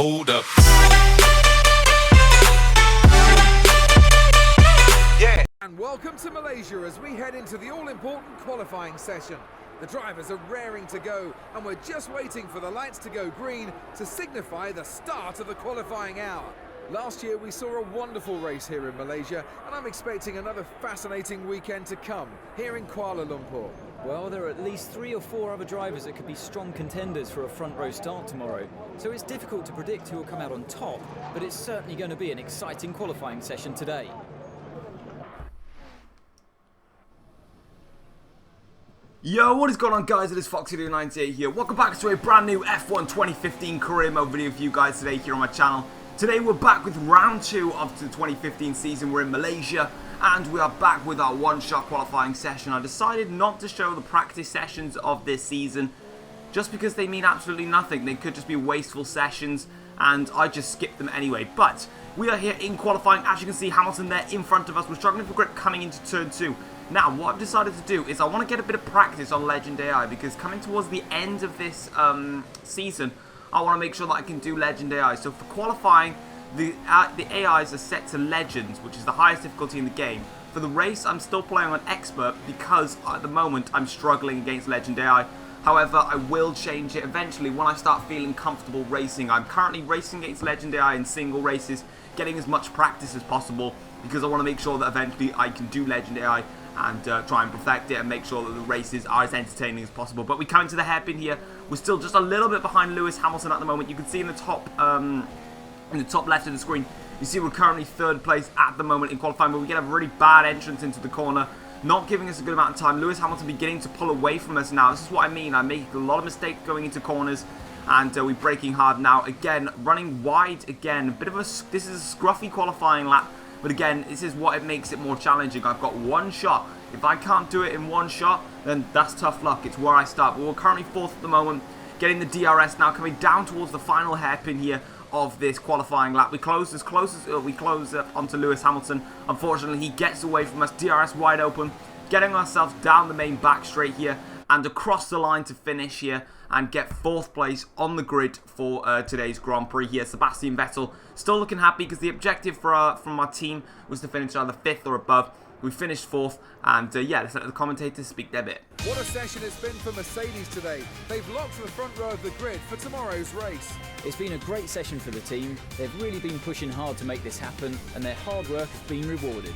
Hold up. Yeah. And welcome to Malaysia as we head into the all-important qualifying session. The drivers are raring to go, and we're just waiting for the lights to go green to signify the start of the qualifying hour. Last year we saw a wonderful race here in Malaysia, and I'm expecting another fascinating weekend to come here in Kuala Lumpur. Well, there are at least 3 or 4 other drivers that could be strong contenders for a front row start tomorrow, so it's difficult to predict who will come out on top, but it's certainly going to be an exciting qualifying session today. Yo, what is going on, guys? It is Foxy98 here. Welcome back to a brand new F1 2015 career mode video for you guys today here on my channel. Today we're back with round 2 of the 2015 season. We're in Malaysia and we are back with our one-shot qualifying session. I decided not to show the practice sessions of this season just because they mean absolutely nothing. They could just be wasteful sessions and I just skipped them anyway. But we are here in qualifying. As you can see, Hamilton there in front of us. We're struggling for grip coming into turn 2. Now, what I've decided to do is I want to get a bit of practice on Legend AI because coming towards the end of this season, I want to make sure that I can do Legend AI. So for qualifying, the AIs are set to Legends, which is the highest difficulty in the game. For the race, I'm still playing on Expert because at the moment I'm struggling against Legend AI. However, I will change it eventually when I start feeling comfortable racing. I'm currently racing against Legend AI in single races, getting as much practice as possible because I want to make sure that eventually I can do Legend AI and try and perfect it and make sure that the races are as entertaining as possible. But we come into the hairpin here. We're still just a little bit behind Lewis Hamilton at the moment. You can see in the top left of the screen, you see we're currently 3rd place at the moment in qualifying, but we get a really bad entrance into the corner, not giving us a good amount of time. Lewis Hamilton beginning to pull away from us now. This is what I mean. I make a lot of mistakes going into corners, and we're braking hard now. Again, running wide again. A bit of a this is a scruffy qualifying lap. But again, this is what it makes it more challenging. I've got one shot. If I can't do it in one shot, then that's tough luck. It's where I start. But we're currently 4th at the moment. Getting the DRS now, coming down towards the final hairpin here of this qualifying lap. We close as close as we close up onto Lewis Hamilton. Unfortunately, he gets away from us. DRS wide open. Getting ourselves down the main back straight here and across the line to finish here and get 4th place on the grid for today's Grand Prix here. Sebastian Vettel still looking happy because the objective from our team was to finish either 5th or above. We finished 4th, and yeah, let's let the commentators speak their bit. What a session it's been for Mercedes today. They've locked the front row of the grid for tomorrow's race. It's been a great session for the team. They've really been pushing hard to make this happen, and their hard work has been rewarded.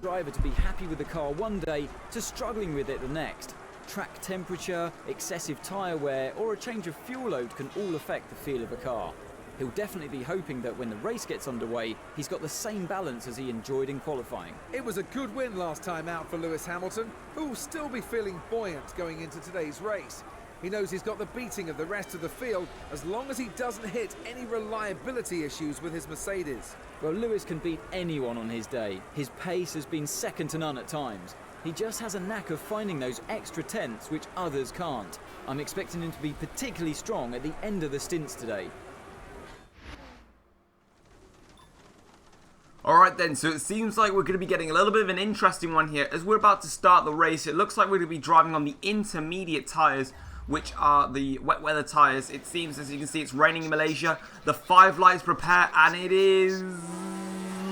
Driver to be happy with the car one day to struggling with it the next. Track temperature, excessive tyre wear or a change of fuel load can all affect the feel of a car. He'll definitely be hoping that when the race gets underway, he's got the same balance as he enjoyed in qualifying. It was a good win last time out for Lewis Hamilton, who will still be feeling buoyant going into today's race. He knows he's got the beating of the rest of the field as long as he doesn't hit any reliability issues with his Mercedes. Well, Lewis can beat anyone on his day. His pace has been second to none at times. He just has a knack of finding those extra tenths which others can't. I'm expecting him to be particularly strong at the end of the stints today. Alright then, so it seems like we're going to be getting a little bit of an interesting one here. As we're about to start the race, it looks like we're going to be driving on the intermediate tyres, which are the wet weather tyres. It seems, as you can see, it's raining in Malaysia. The 5 lights prepare, and it is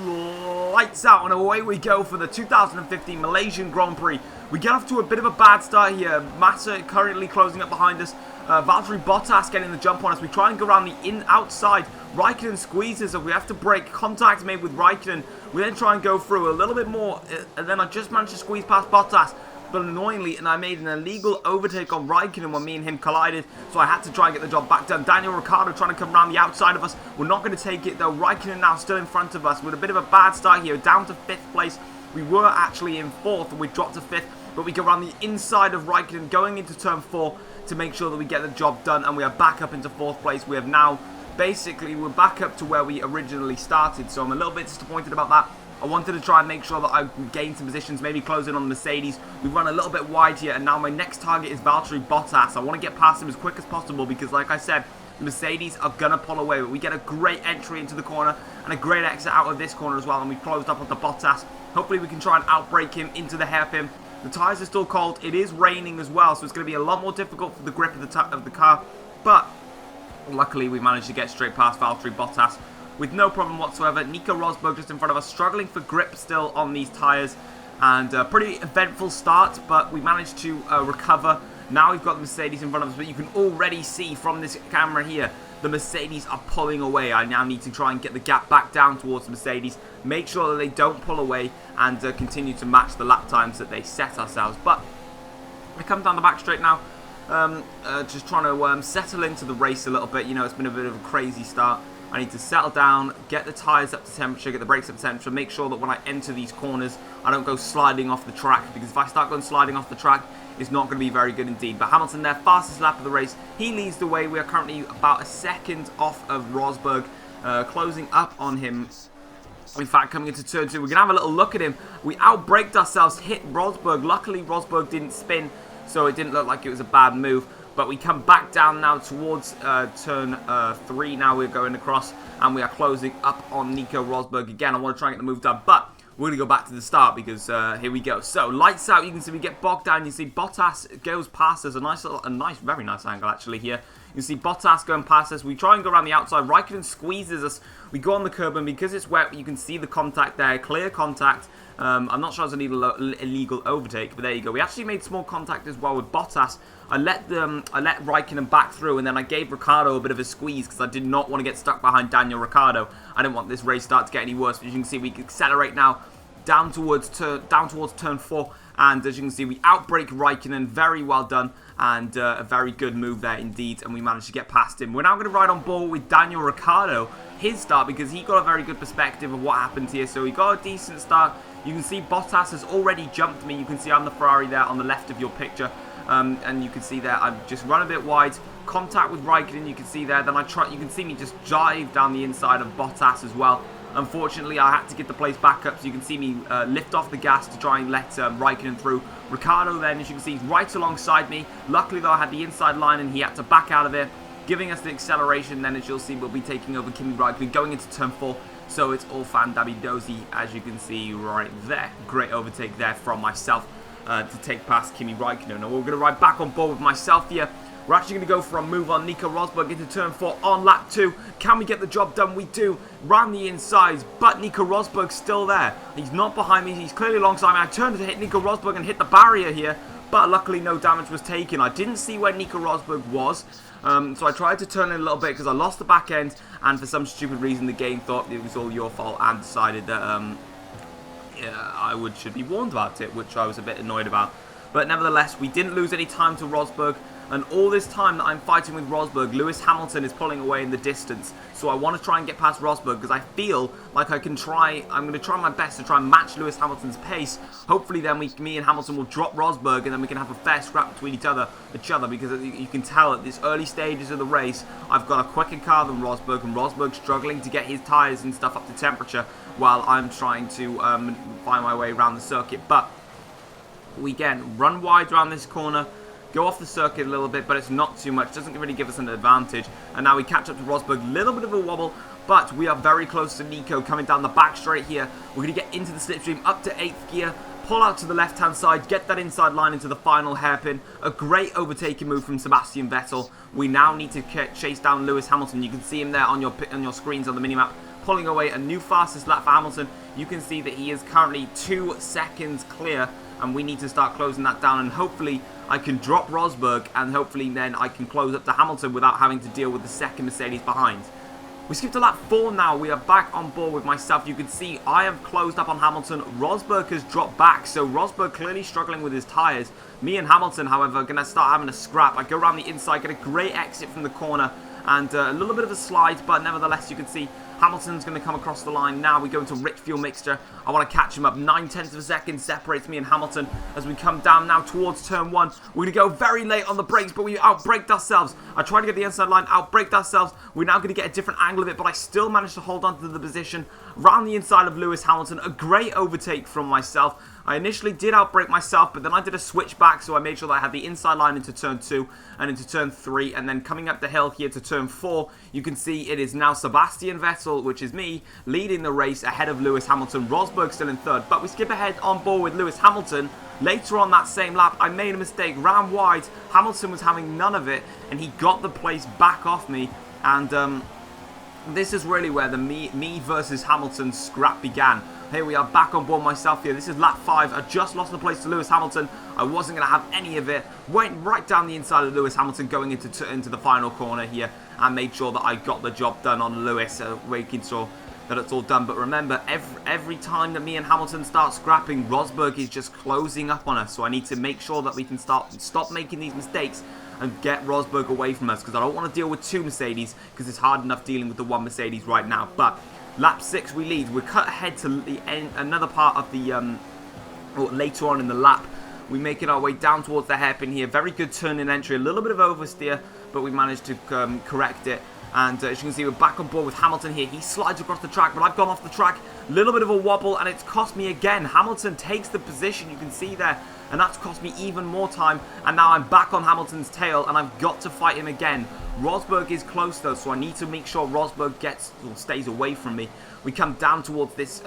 lights out, and away we go for the 2015 Malaysian Grand Prix. We get off to a bit of a bad start here. Massa currently closing up behind us. Valtteri Bottas getting the jump on us. We try and go around the outside. Raikkonen squeezes us. We have to break. Contact made with Raikkonen. We then try and go through a little bit more, and then I just managed to squeeze past Bottas. But annoyingly, and I made an illegal overtake on Raikkonen when me and him collided, so I had to try and get the job back done. Daniel Ricciardo trying to come around the outside of us. We're not going to take it though. Raikkonen now still in front of us with a bit of a bad start here, down to 5th place. We were actually in 4th and we dropped to 5th, but we go around the inside of Raikkonen going into turn 4 to make sure that we get the job done, and we are back up into 4th place. We have now, basically, we're back up to where we originally started, so I'm a little bit disappointed about that. I wanted to try and make sure that I gained some positions, maybe close in on the Mercedes. We've run a little bit wide here, and now my next target is Valtteri Bottas. I want to get past him as quick as possible because, like I said, the Mercedes are going to pull away. But we get a great entry into the corner and a great exit out of this corner as well, and we closed up onto Bottas. Hopefully we can try and outbrake him into the hairpin. The tyres are still cold. It is raining as well, so it's going to be a lot more difficult for the grip of the car. But Luckily, we managed to get straight past Valtteri Bottas with no problem whatsoever. Nico Rosberg just in front of us, struggling for grip still on these tyres. And a pretty eventful start, but we managed to recover. Now we've got the Mercedes in front of us, but you can already see from this camera here, the Mercedes are pulling away. I now need to try and get the gap back down towards the Mercedes, make sure that they don't pull away, and continue to match the lap times that they set ourselves. But I come down the back straight now, just trying to settle into the race a little bit. You know, it's been a bit of a crazy start. I need to settle down, get the tyres up to temperature, get the brakes up to temperature, make sure that when I enter these corners, I don't go sliding off the track, because if I start going sliding off the track, it's not going to be very good indeed. But Hamilton there, fastest lap of the race, he leads the way. We are currently about a second off of Rosberg, closing up on him. In fact, coming into turn 2, we're going to have a little look at him. We outbraked ourselves, hit Rosberg. Luckily, Rosberg didn't spin, so it didn't look like it was a bad move. But we come back down now towards turn 3. Now we're going across, and we are closing up on Nico Rosberg again. I want to try and get the move done, but we're going to go back to the start because here we go. So, lights out. You can see we get bogged down. You see Bottas goes past us. Very nice angle actually here. You see Bottas going past us. We try and go around the outside. Raikkonen squeezes us. We go on the curb, and because it's wet, you can see the contact there. Clear contact. I'm not sure it's an illegal overtake, but there you go. We actually made small contact as well with Bottas. I let Raikkonen back through, and then I gave Ricciardo a bit of a squeeze because I did not want to get stuck behind Daniel Ricciardo. I didn't want this race start to get any worse. But as you can see, we accelerate now down towards turn 4, and as you can see, we outbrake Raikkonen. Very well done, and a very good move there indeed, and we managed to get past him. We're now going to ride on board with Daniel Ricciardo, his start, because he got a very good perspective of what happened here. So he got a decent start. You can see Bottas has already jumped me. You can see I'm the Ferrari there on the left of your picture. And you can see there, I've just run a bit wide, contact with Raikkonen, you can see there, then you can see me just dive down the inside of Bottas as well. Unfortunately, I had to get the place back up, so you can see me lift off the gas to try and let Raikkonen through. Ricciardo then, as you can see, is right alongside me. Luckily though, I had the inside line and he had to back out of it, giving us the acceleration. Then as you'll see, we'll be taking over Kimi Raikkonen going into turn 4. So it's all fan-dabby-dozy, as you can see right there. Great overtake there from myself to take past Kimi Raikkonen. Now we're going to ride back on board with myself here. We're actually going to go for a move on Nico Rosberg into turn 4 on lap 2. Can we get the job done? We do. Round the insides, but Nico Rosberg's still there. He's not behind me. He's clearly alongside me. I turned to hit Nico Rosberg and hit the barrier here, but luckily no damage was taken. I didn't see where Nico Rosberg was, so I tried to turn in a little bit because I lost the back end, and for some stupid reason the game thought it was all your fault and decided that I should be warned about it, which I was a bit annoyed about. But nevertheless, we didn't lose any time to Rosberg, and all this time that I'm fighting with Rosberg, Lewis Hamilton is pulling away in the distance. So I want to try and get past Rosberg because I feel like I'm going to try my best to try and match Lewis Hamilton's pace. Hopefully then me and Hamilton will drop Rosberg, and then we can have a fair scrap between each other because you can tell at this early stages of the race, I've got a quicker car than Rosberg, and Rosberg's struggling to get his tyres and stuff up to temperature while I'm trying to find my way around the circuit. But we again run wide around this corner, go off the circuit a little bit, but it's not too much. Doesn't really give us an advantage. And now we catch up to Rosberg. Little bit of a wobble, but we are very close to Nico coming down the back straight here. We're going to get into the slipstream up to 8th gear, pull out to the left-hand side, get that inside line into the final hairpin. A great overtaking move from Sebastian Vettel. We now need to chase down Lewis Hamilton. You can see him there on your screens on the minimap, pulling away a new fastest lap for Hamilton. You can see that he is currently 2 seconds clear, and we need to start closing that down, and hopefully I can drop Rosberg, and hopefully then I can close up to Hamilton without having to deal with the second Mercedes behind. We skipped to lap 4 now. We are back on board with myself. You can see I have closed up on Hamilton. Rosberg has dropped back, so Rosberg clearly struggling with his tyres. Me and Hamilton, however, are going to start having a scrap. I go around the inside, get a great exit from the corner, and a little bit of a slide, but nevertheless you can see Hamilton's going to come across the line now. We go into rich fuel mixture. I want to catch him up. 9/10 of a second separates me and Hamilton as we come down now towards turn 1. We're going to go very late on the brakes, but we outbraked ourselves. I tried to get the inside line, outbraked ourselves. We're now going to get a different angle of it, but I still managed to hold on to the position. Round the inside of Lewis Hamilton. A great overtake from myself. I initially did outbrake myself, but then I did a switch back, so I made sure that I had the inside line into turn 2 and into turn 3, and then coming up the hill here to turn 4, you can see it is now Sebastian Vettel, which is me, leading the race ahead of Lewis Hamilton. Rosberg still in 3rd, but we skip ahead on board with Lewis Hamilton. Later on that same lap, I made a mistake, ran wide. Hamilton was having none of it, and he got the place back off me. And this is really where the me versus Hamilton scrap began. Here we are back on board myself here. This is lap 5. I just lost the place to Lewis Hamilton. I wasn't going to have any of it. Went right down the inside of Lewis Hamilton going into the final corner here and made sure that I got the job done on Lewis, making sure that it's all done. But remember, every time that me and Hamilton start scrapping, Rosberg is just closing up on us. So I need to make sure that we can stop making these mistakes and get Rosberg away from us, because I don't want to deal with 2 Mercedes, because it's hard enough dealing with the 1 Mercedes right now. But lap 6 we lead. We're cut ahead to the end, another part of the or later on in the lap. We're making our way down towards the hairpin here. Very good turn in entry, a little bit of oversteer, but we managed to correct it. And as you can see, we're back on board with Hamilton here. He slides across the track, but I've gone off the track. A little bit of a wobble, and it's cost me again. Hamilton takes the position, you can see there, and that's cost me even more time. And now I'm back on Hamilton's tail, and I've got to fight him again. Rosberg is close though, so I need to make sure Rosberg stays away from me. We come down towards this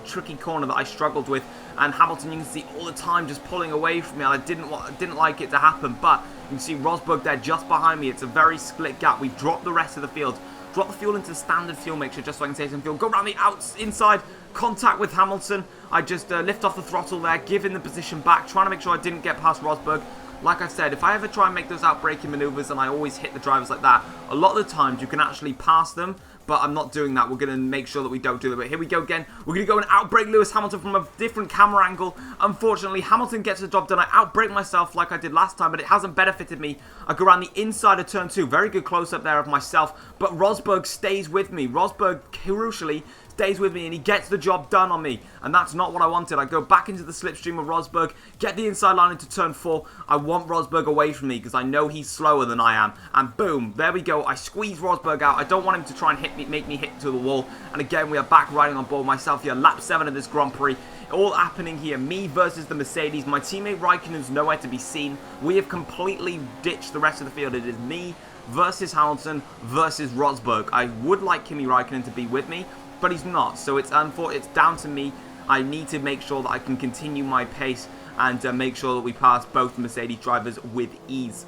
tricky corner that I struggled with, and Hamilton, you can see all the time just pulling away from me, and I didn't like it to happen. But you can see Rosberg there just behind me. It's a very split gap. We've dropped the rest of the field. Drop the fuel into standard fuel mixture just so I can save some fuel. Go around the inside, contact with Hamilton. I just lift off the throttle there, give him the position back, trying to make sure I didn't get past Rosberg. Like I said, if I ever try and make those outbraking maneuvers, and I always hit the drivers like that, a lot of the times you can actually pass them, but I'm not doing that. We're going to make sure that we don't do that. But here we go again. We're going to go and outbrake Lewis Hamilton from a different camera angle. Unfortunately, Hamilton gets the job done. I outbrake myself like I did last time, but it hasn't benefited me. I go around the inside of turn 2. Very good close-up there of myself, but Rosberg stays with me. Rosberg, crucially, stays with me, and he gets the job done on me, and that's not what I wanted. I go back into the slipstream of Rosberg, get the inside line into turn 4. I want Rosberg away from me because I know he's slower than I am, and boom, there we go. I squeeze Rosberg out. I don't want him to try and make me hit to the wall, and again, we are back riding on board myself here. Lap 7 of this Grand Prix. All happening here, me versus the Mercedes. My teammate Raikkonen's nowhere to be seen. We have completely ditched the rest of the field. It is me versus Hamilton versus Rosberg. I would like Kimi Raikkonen to be with me, but he's not, so it's down to me. I need to make sure that I can continue my pace and make sure that we pass both Mercedes drivers with ease.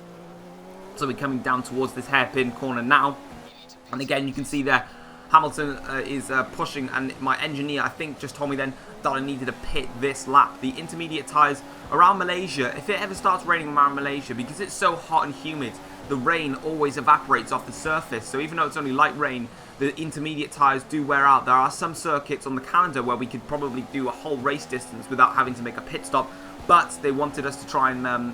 So we're coming down towards this hairpin corner now, and again you can see there Hamilton is pushing, and my engineer I think just told me then that I needed to pit this lap. The intermediate tyres around Malaysia, if it ever starts raining around Malaysia, because it's so hot and humid, the rain always evaporates off the surface. So even though it's only light rain, the intermediate tyres do wear out. There are some circuits on the calendar where we could probably do a whole race distance without having to make a pit stop, but they wanted us to try and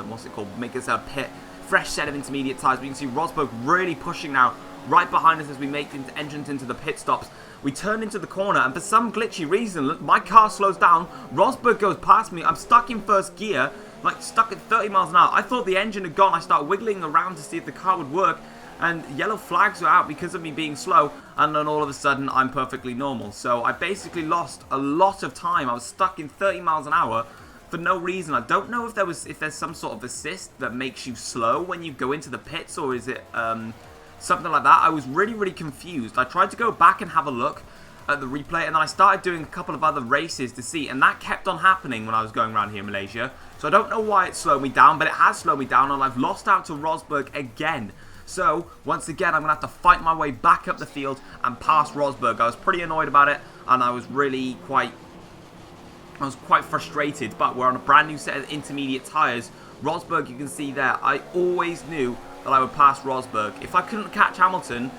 what's it called, make us a fresh set of intermediate tyres. But you can see Rosberg really pushing now right behind us as we make the entrance into the pit stops. We turn into the corner, and for some glitchy reason my car slows down. Rosberg goes past me. I'm stuck in first gear, like stuck at 30 miles an hour. I thought the engine had gone. I start wiggling around to see if the car would work, and yellow flags were out because of me being slow, and then all of a sudden I'm perfectly normal. So I basically lost a lot of time. I was stuck in 30 miles an hour for no reason. I don't know if there's some sort of assist that makes you slow when you go into the pits, or is it something like that. I was really confused. I tried to go back and have a look at the replay, and then I started doing a couple of other races to see, and that kept on happening when I was going around here in Malaysia. So I don't know why it slowed me down, but it has slowed me down, and I've lost out to Rosberg again. So once again, I'm going to have to fight my way back up the field and pass Rosberg. I was pretty annoyed about it, and I was quite frustrated, but we're on a brand new set of intermediate tyres. Rosberg, you can see there, I always knew that I would pass Rosberg. If I couldn't catch Hamilton,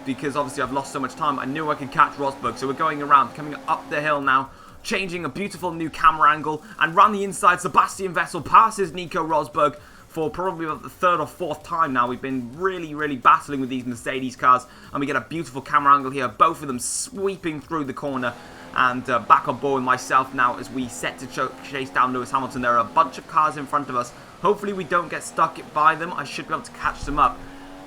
because obviously I've lost so much time, I knew I could catch Rosberg. So we're going around, coming up the hill now, changing a beautiful new camera angle, and round the inside, Sebastian Vettel passes Nico Rosberg for probably about the 3rd or 4th time now. We've been really battling with these Mercedes cars, and we get a beautiful camera angle here, both of them sweeping through the corner. And back on board with myself now as we set to chase down Lewis Hamilton. There are a bunch of cars in front of us. Hopefully we don't get stuck by them. I should be able to catch them up,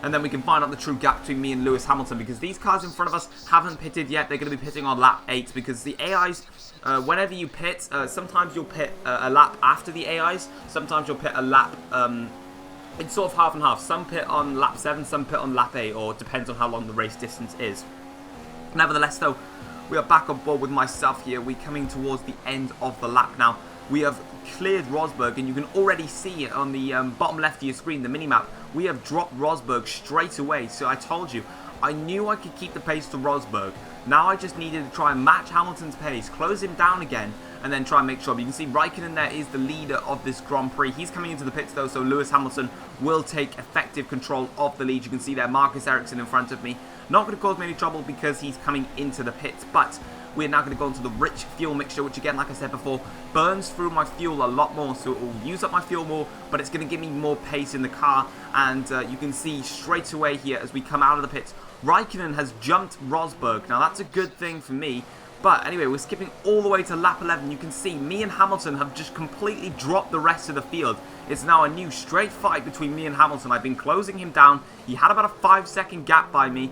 and then we can find out the true gap between me and Lewis Hamilton, because these cars in front of us haven't pitted yet. They're going to be pitting on lap 8, because the AIs, whenever you pit, sometimes you'll pit a lap after the AIs, sometimes you'll pit a lap, it's sort of half and half. Some pit on lap 7, some pit on lap 8, or it depends on how long the race distance is. Nevertheless though, we are back on board with myself here. We're coming towards the end of the lap now. we have cleared Rosberg, and you can already see it on the bottom left of your screen, the minimap. We have dropped Rosberg straight away. So I told you, I knew I could keep the pace to Rosberg. Now I just needed to try and match Hamilton's pace, close him down again, and then try and make sure. But you can see Raikkonen there is the leader of this Grand Prix. He's coming into the pits though, so Lewis Hamilton will take effective control of the lead. You can see there Marcus Ericsson in front of me. Not going to cause me any trouble because he's coming into the pits, but we're now going to go into the rich fuel mixture, which again, like I said before, burns through my fuel a lot more, so it will use up my fuel more, but it's going to give me more pace in the car. And you can see straight away here as we come out of the pits, Raikkonen has jumped Rosberg. Now that's a good thing for me, but anyway, we're skipping all the way to lap 11. You can see me and Hamilton have just completely dropped the rest of the field. It's now a new straight fight between me and Hamilton. I've been closing him down. He had about a 5-second gap by me.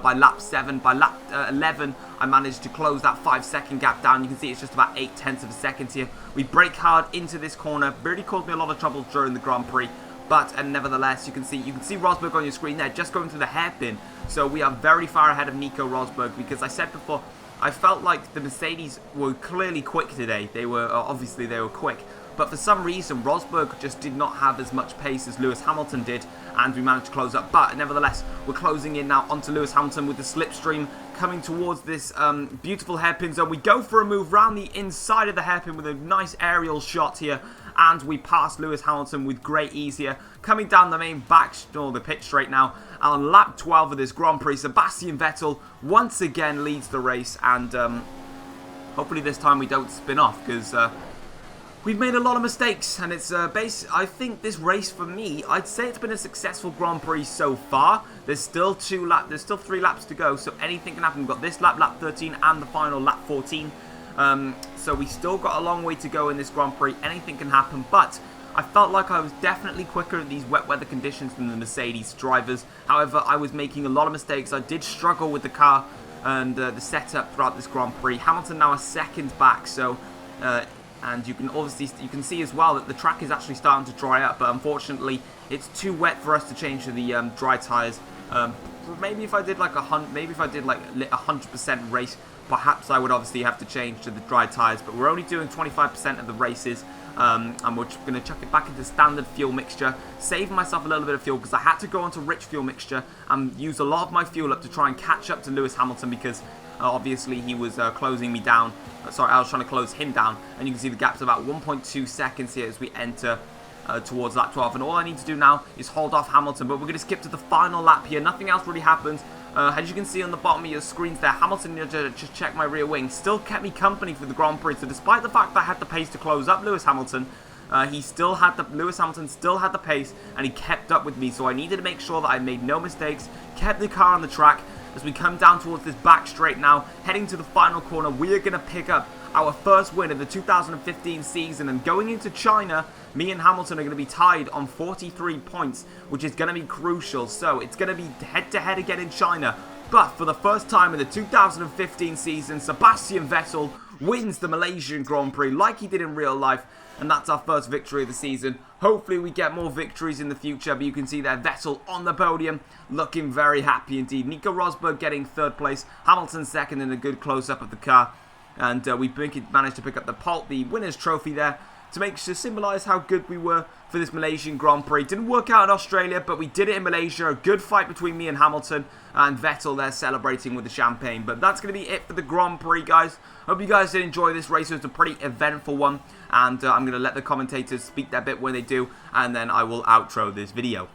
By lap 7, by lap 11, I managed to close that 5-second gap down. You can see it's just about 0.8 of a second here. We brake hard into this corner. Really caused me a lot of trouble during the Grand Prix. But nevertheless, you can see Rosberg on your screen there, just going through the hairpin. So we are very far ahead of Nico Rosberg, because I said before, I felt like the Mercedes were clearly quick today. They were obviously they were quick. But for some reason, Rosberg just did not have as much pace as Lewis Hamilton did, and we managed to close up. But nevertheless, we're closing in now onto Lewis Hamilton with the slipstream coming towards this beautiful hairpin zone. We go for a move round the inside of the hairpin with a nice aerial shot here, and we pass Lewis Hamilton with great ease here. Coming down the main the pit straight now, and on lap 12 of this Grand Prix, Sebastian Vettel once again leads the race, and hopefully this time we don't spin off, because we've made a lot of mistakes, and it's I think this race for me, I'd say it's been a successful Grand Prix so far. There's still 3 laps to go, so anything can happen. We've got this lap 13, and the final lap 14. So we still got a long way to go in this Grand Prix. Anything can happen, but I felt like I was definitely quicker in these wet weather conditions than the Mercedes drivers. However, I was making a lot of mistakes. I did struggle with the car and the setup throughout this Grand Prix. Hamilton now a second back, so and you can see as well that the track is actually starting to dry up, but unfortunately it's too wet for us to change to the dry tires. Maybe if I did like 100% race, perhaps I would obviously have to change to the dry tires, but we're only doing 25% of the races, and we're going to chuck it back into standard fuel mixture, saving myself a little bit of fuel because I had to go onto rich fuel mixture and use a lot of my fuel up to try and catch up to Lewis Hamilton, because obviously he was closing me down. Sorry, I was trying to close him down, and you can see the gap's about 1.2 seconds here as we enter towards lap 12, and all I need to do now is hold off Hamilton. But we're going to skip to the final lap here. Nothing else really happens. As you can see on the bottom of your screens there, Hamilton, just check my rear wing, still kept me company for the Grand Prix. So despite the fact that I had the pace to close up Lewis Hamilton, Lewis Hamilton still had the pace, and he kept up with me. So I needed to make sure that I made no mistakes, kept the car on the track. As we come down towards this back straight now, heading to the final corner, we are going to pick up our first win of the 2015 season. And going into China, me and Hamilton are going to be tied on 43 points, which is going to be crucial. So it's going to be head-to-head again in China. But for the first time in the 2015 season, Sebastian Vettel wins the Malaysian Grand Prix like he did in real life. And that's our first victory of the season. Hopefully we get more victories in the future, but you can see there Vettel on the podium, looking very happy indeed. Nico Rosberg getting 3rd place, Hamilton 2nd in a good close-up of the car. And we managed to pick up the winner's trophy there to symbolise how good we were for this Malaysian Grand Prix. Didn't work out in Australia, but we did it in Malaysia. A good fight between me and Hamilton, and Vettel there celebrating with the champagne. But that's going to be it for the Grand Prix, guys. Hope you guys did enjoy this race. It was a pretty eventful one, and I'm going to let the commentators speak their bit when they do, and then I will outro this video.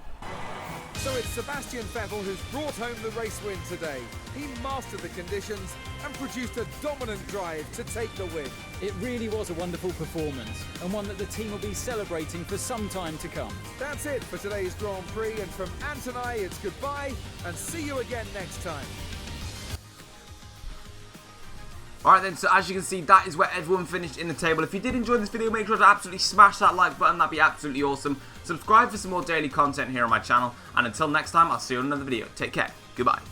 So it's Sebastian Vettel who's brought home the race win today. He mastered the conditions and produced a dominant drive to take the win. It really was a wonderful performance, and one that the team will be celebrating for some time to come. That's it for today's Grand Prix, and from Ant and I, it's goodbye, and see you again next time. Alright then, so as you can see, that is where everyone finished in the table. If you did enjoy this video, make sure to absolutely smash that like button. That'd be absolutely awesome. Subscribe for some more daily content here on my channel. And until next time, I'll see you in another video. Take care. Goodbye.